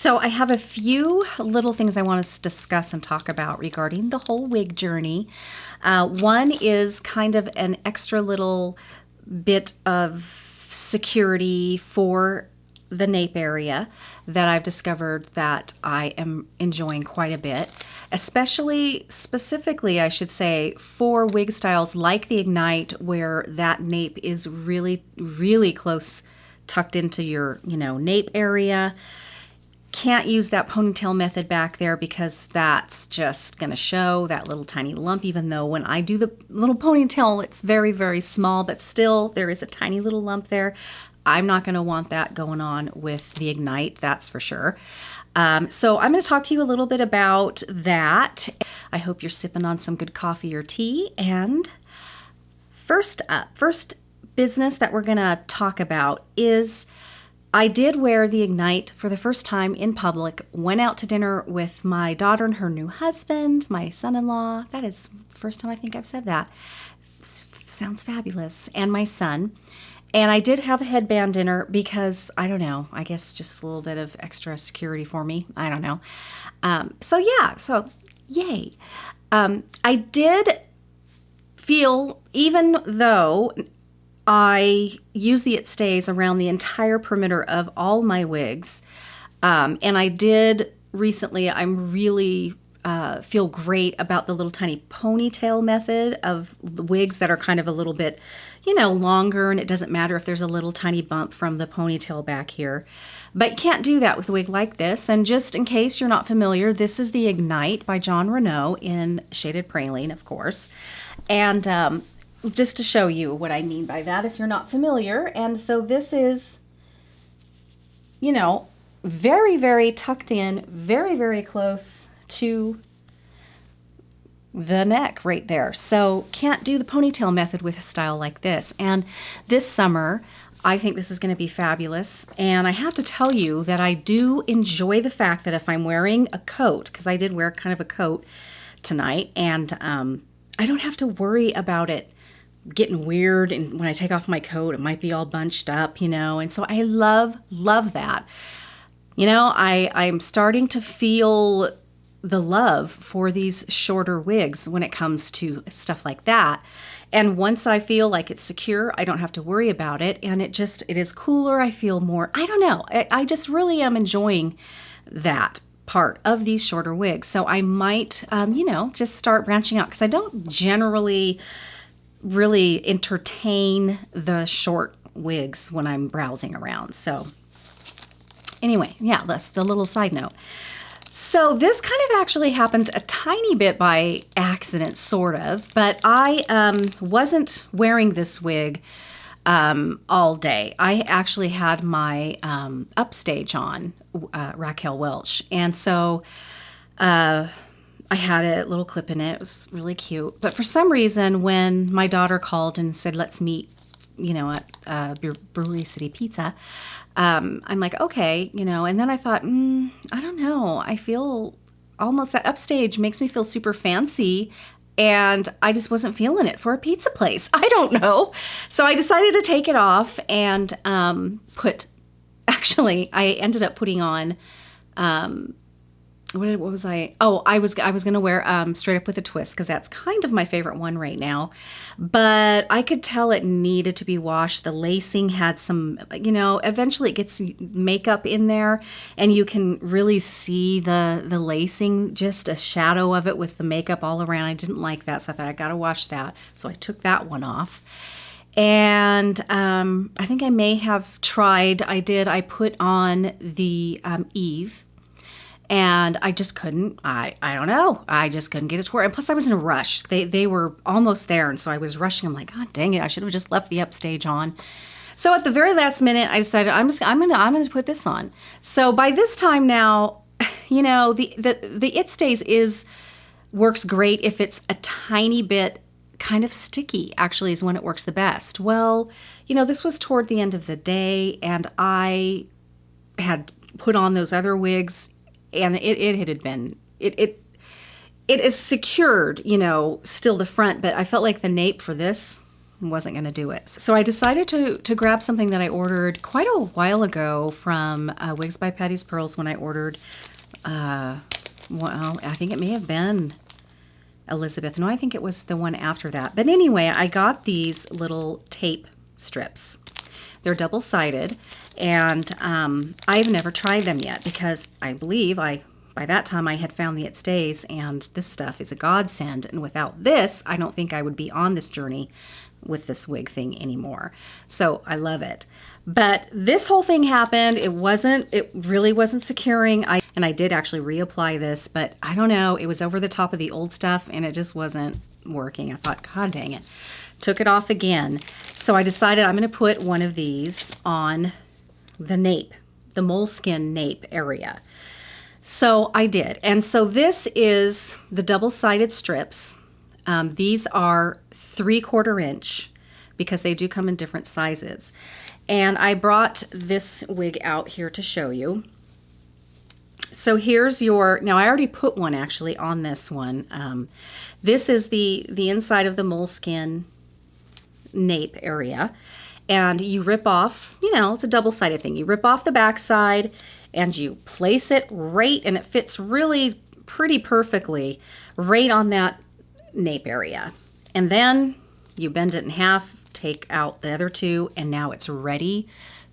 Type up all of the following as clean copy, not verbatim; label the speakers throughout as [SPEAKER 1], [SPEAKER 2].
[SPEAKER 1] So I have a few little things I want to discuss and talk about regarding the whole wig journey. One is kind of an extra little bit of security for the nape area that I've discovered that I am enjoying quite a bit, specifically, I should say, for wig styles like the Ignite, where that nape is really, really close, tucked into your, nape area. Can't use that ponytail method back there because that's just going to show that little tiny lump, even though when I do the little ponytail, it's very, very small, but still there is a tiny little lump there. I'm not going to want that going on with the Ignite, that's for sure. So I'm going to talk to you a little bit about that. I hope you're sipping on some good coffee or tea. And first business that we're going to talk about is I did wear the Ignite for the first time in public, went out to dinner with my daughter and her new husband, my son-in-law. That is the first time I think I've said that. Sounds fabulous. And my son. And I did have a headband dinner because, I don't know, I guess just a little bit of extra security for me. I don't know. So yay. I did feel, even though I use the It Stays around the entire perimeter of all my wigs, and I did recently, I'm really feel great about the little tiny ponytail method of the wigs that are kind of a little bit, longer, and it doesn't matter if there's a little tiny bump from the ponytail back here. But you can't do that with a wig like this. And just in case you're not familiar, this is the Ignite by Jon Renau in shaded Praline, of course. And just to show you what I mean by that, if you're not familiar. And so this is, very, very tucked in, very, very close to the neck right there. So can't do the ponytail method with a style like this. And this summer, I think this is going to be fabulous. And I have to tell you that I do enjoy the fact that if I'm wearing a coat, because I did wear kind of a coat tonight, and I don't have to worry about it getting weird. And when I take off my coat, it might be all bunched up, and so I love that. I'm starting to feel the love for these shorter wigs when it comes to stuff like that. And once I feel like it's secure, I don't have to worry about it. And it is cooler. I feel more, I don't know. I just really am enjoying that part of these shorter wigs. So I might, just start branching out, because I don't generally really entertain the short wigs when I'm browsing around. So anyway, yeah, that's the little side note. So this kind of actually happened a tiny bit by accident, sort of, but I wasn't wearing this wig all day. I actually had my upstage on, Raquel Welch, and so I had a little clip in it. It was really cute. But for some reason, when my daughter called and said, let's meet, at Brewery City Pizza, I'm like, okay, and then I thought, I don't know. I feel almost that upstage makes me feel super fancy, and I just wasn't feeling it for a pizza place. I don't know. So I decided to take it off and I ended up putting on, what was I? Oh, I was going to wear Straight Up with a Twist, because that's kind of my favorite one right now. But I could tell it needed to be washed. The lacing had some, eventually it gets makeup in there, and you can really see the lacing, just a shadow of it with the makeup all around. I didn't like that, so I thought I got to wash that. So I took that one off. And I think I may have tried, I put on the Eve. And I just couldn't, I don't know. I just couldn't get it to work. And plus I was in a rush. They were almost there. And so I was rushing. I'm like, God dang it. I should have just left the upstage on. So at the very last minute, I decided I'm going to put this on. So by this time now, the It Stays works great if it's a tiny bit kind of sticky, actually, is when it works the best. Well, this was toward the end of the day, and I had put on those other wigs, and it had been, it is secured, still the front, but I felt like the nape for this wasn't going to do it. So I decided to grab something that I ordered quite a while ago from Wigs by Patty's Pearls when I ordered, well, I think it may have been Elizabeth. No, I think it was the one after that. But anyway, I got these little tape strips. They're double-sided, and I've never tried them yet because I believe by that time I had found the It Stays, and this stuff is a godsend. And without this, I don't think I would be on this journey with this wig thing anymore. So I love it. But this whole thing happened. It really wasn't securing. And I did actually reapply this, but I don't know. It was over the top of the old stuff, and it just wasn't working. I thought, God dang it. Took it off again. So I decided I'm going to put one of these on the nape, the moleskin nape area. So I did. And so this is the double-sided strips. These are 3/4 inch because they do come in different sizes. And I brought this wig out here to show you. So here's your, now I already put one actually on this one. This is the inside of the moleskin nape area. And you rip off, you know, it's a double-sided thing. You rip off the back side and you place it right, and it fits really pretty perfectly right on that nape area. And then you bend it in half, take out the other two, and now it's ready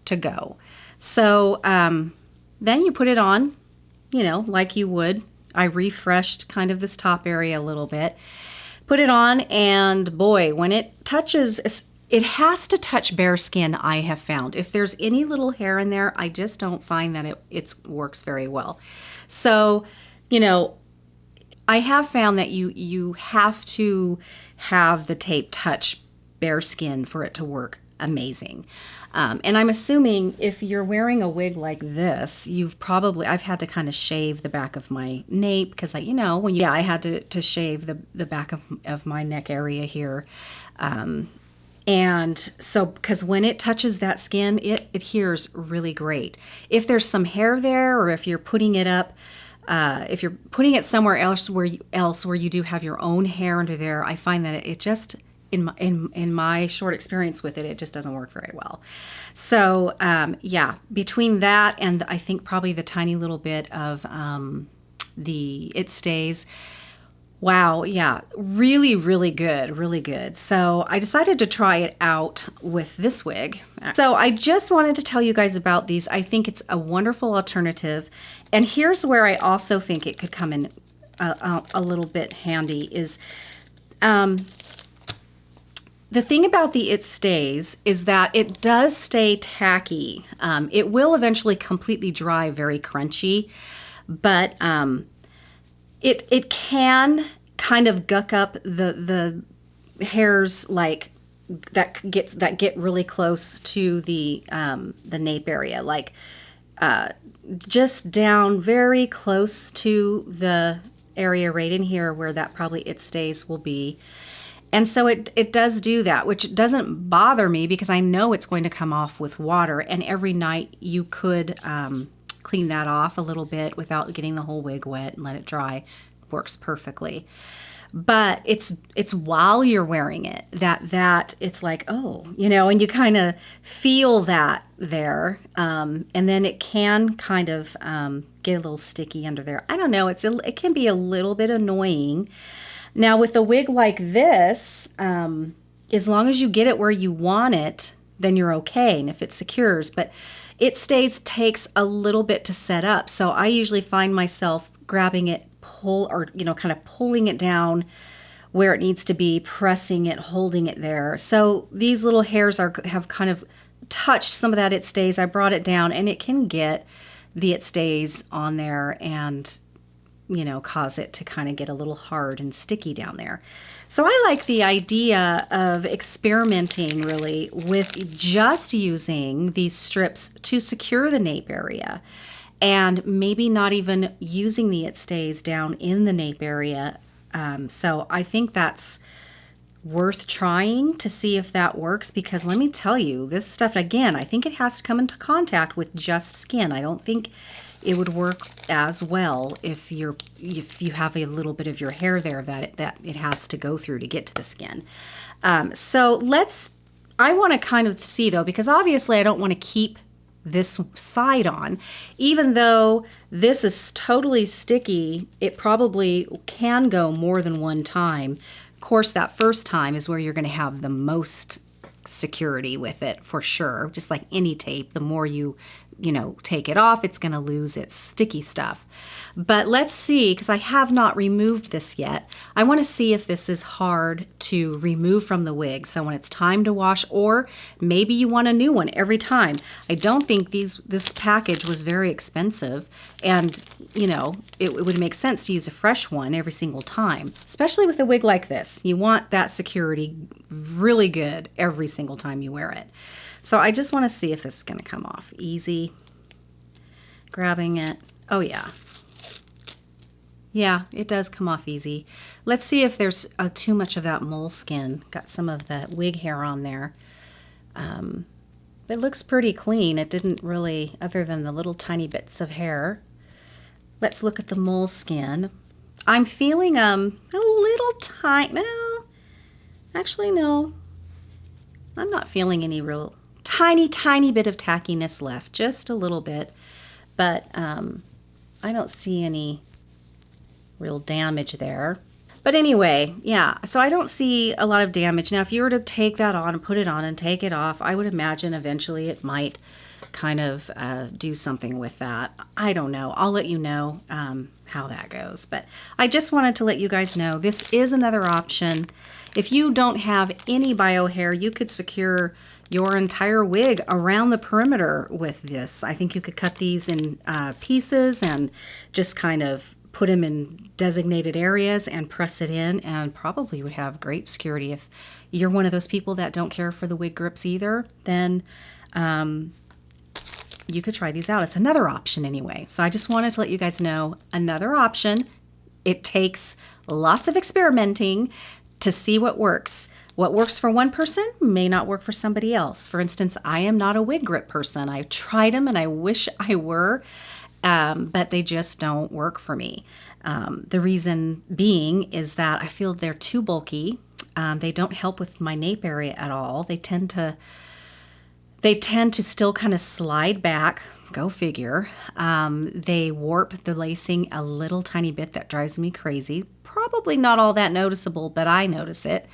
[SPEAKER 1] to go. So then you put it on, you know, like you would. I refreshed kind of this top area a little bit. Put it on, and boy, when it touches, it has to touch bare skin, I have found. If there's any little hair in there, I just don't find that it works very well. So, you know, I have found that you have to have the tape touch bare skin for it to work amazing. And I'm assuming if you're wearing a wig like this, I've had to kind of shave the back of my nape because I had to shave the back of my neck area here. And so, because when it touches that skin, it adheres really great. If there's some hair there, or if you're putting it up, if you're putting it somewhere else where you do have your own hair under there, I find that it just, in my short experience with it, it just doesn't work very well. So yeah, between that and I think probably the tiny little bit of the It Stays. Wow, yeah, really, really good, really good. So I decided to try it out with this wig. So I just wanted to tell you guys about these. I think it's a wonderful alternative. And here's where I also think it could come in a little bit handy is the thing about the It Stays is that it does stay tacky. It will eventually completely dry very crunchy, but it can kind of guck up the hairs like that get really close to the nape area, like just down very close to the area right in here where that probably It Stays will be. And so it does do that, which doesn't bother me because I know it's going to come off with water, and every night you could clean that off a little bit without getting the whole wig wet and let it dry. Works perfectly. But it's while you're wearing it that it's like, oh, you know, and you kind of feel that there, and then it can kind of get a little sticky under there. I don't know, it can be a little bit annoying. Now with a wig like this, as long as you get it where you want it, then you're okay, and if it secures. But It Stays takes a little bit to set up, so I usually find myself grabbing it, kind of pulling it down where it needs to be, pressing it, holding it there. So these little hairs have kind of touched some of that It Stays. I brought it down, and it can get the It Stays on there and, you know, cause it to kind of get a little hard and sticky down there. So I like the idea of experimenting really with just using these strips to secure the nape area, and maybe not even using the It Stays down in the nape area. So I think that's worth trying to see if that works, because let me tell you, this stuff, again, I think it has to come into contact with just skin. I don't think it would work as well if you have a little bit of your hair there that it has to go through to get to the skin. So I want to kind of see though, because obviously I don't want to keep this side on. Even though this is totally sticky, it probably can go more than one time. Of course, that first time is where you're going to have the most security with it for sure. Just like any tape, the more you take it off, it's going to lose its sticky stuff. But let's see, because I have not removed this yet. I want to see if this is hard to remove from the wig. So when it's time to wash, or maybe you want a new one every time. I don't think this package was very expensive, and it would make sense to use a fresh one every single time, especially with a wig like this. You want that security really good every single time you wear it. So I just want to see if this is going to come off easy. Grabbing it. Oh yeah. Yeah, it does come off easy. Let's see if there's too much of that moleskin. Got some of that wig hair on there. It looks pretty clean. It didn't really, other than the little tiny bits of hair. Let's look at the moleskin. I'm feeling a little tight. No, actually no. I'm not feeling any real tiny bit of tackiness left. Just a little bit. But I don't see any real damage there. But anyway, yeah, so I don't see a lot of damage. Now, if you were to take that on and put it on and take it off, I would imagine eventually it might kind of do something with that. I don't know. I'll let you know how that goes. But I just wanted to let you guys know this is another option. If you don't have any bio hair, you could secure your entire wig around the perimeter with this. I think you could cut these in pieces and just kind of put them in designated areas and press it in, and probably would have great security. If you're one of those people that don't care for the wig grips either, then you could try these out. It's another option anyway. So I just wanted to let you guys know, another option. It takes lots of experimenting to see what works. What works for one person may not work for somebody else. For instance, I am not a wig grip person. I've tried them and I wish I were. But they just don't work for me. The reason being is that I feel they're too bulky. They don't help with my nape area at all. They tend to still kind of slide back. Go figure. They warp the lacing a little tiny bit. That drives me crazy. Probably not all that noticeable, but I notice it.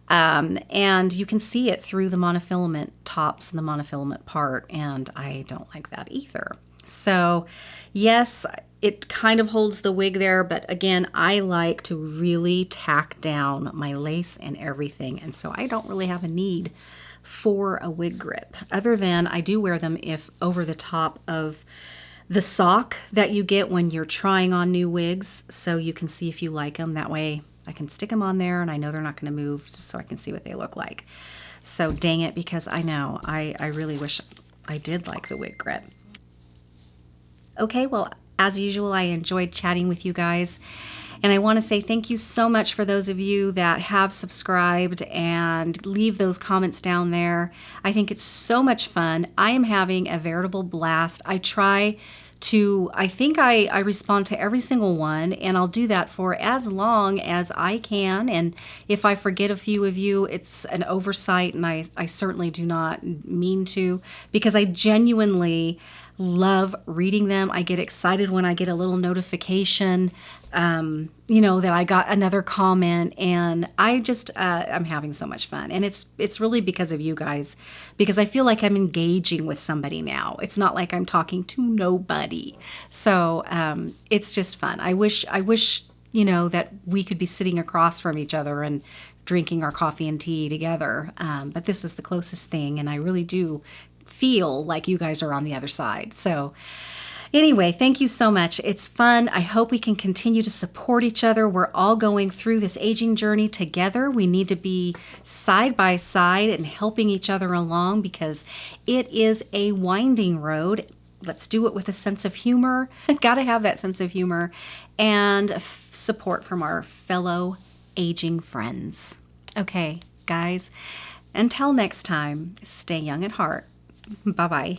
[SPEAKER 1] And you can see it through the monofilament tops and the monofilament part, and I don't like that either. So yes, it kind of holds the wig there, but again, I like to really tack down my lace and everything, and so I don't really have a need for a wig grip, other than I do wear them if over the top of the sock that you get when you're trying on new wigs, so you can see if you like them. That way I can stick them on there and I know they're not going to move, so I can see what they look like. So dang it, because I know I really wish I did like the wig grip. Okay, well, as usual, I enjoyed chatting with you guys. And I want to say thank you so much for those of you that have subscribed and leave those comments down there. I think it's so much fun. I am having a veritable blast. I think I respond to every single one, and I'll do that for as long as I can. And if I forget a few of you, it's an oversight, and I certainly do not mean to, because I genuinely love reading them. I get excited when I get a little notification, that I got another comment, and I just, I'm having so much fun. And it's really because of you guys, because I feel like I'm engaging with somebody now. It's not like I'm talking to nobody. So, it's just fun. I wish, that we could be sitting across from each other and drinking our coffee and tea together. But this is the closest thing, and I really do feel like you guys are on the other side. So anyway, thank you so much. It's fun. I hope we can continue to support each other. We're all going through this aging journey together. We need to be side by side and helping each other along, because it is a winding road. Let's do it with a sense of humor. Got to have that sense of humor and support from our fellow aging friends. Okay, guys, until next time, stay young at heart. Bye-bye.